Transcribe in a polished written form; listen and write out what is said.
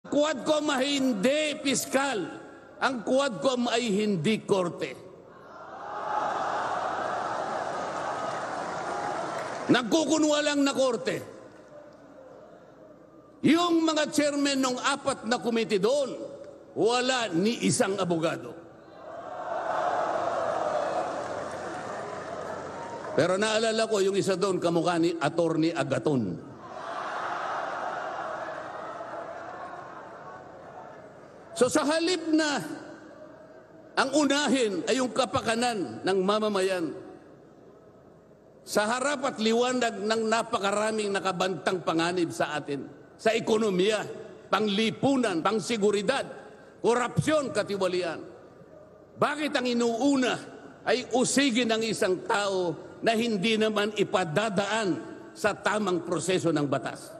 Quadcom ay hindi piskal. Ang Quadcom ay hindi korte. Nagkukunwa lang na korte. Yung mga chairman ng 4 na komite doon, wala ni isang abogado. Pero naalala ko yung isa doon, kamukha ni Attorney Agaton. So sa halip na ang unahin ay yung kapakanan ng mamamayan, sa harap at liwanag ng napakaraming nakabantang panganib sa atin, sa ekonomiya, panglipunan, pangseguridad, korupsyon, katiwalian, bakit ang inuuna ay usigin ng isang tao na hindi naman ipadadaan sa tamang proseso ng batas?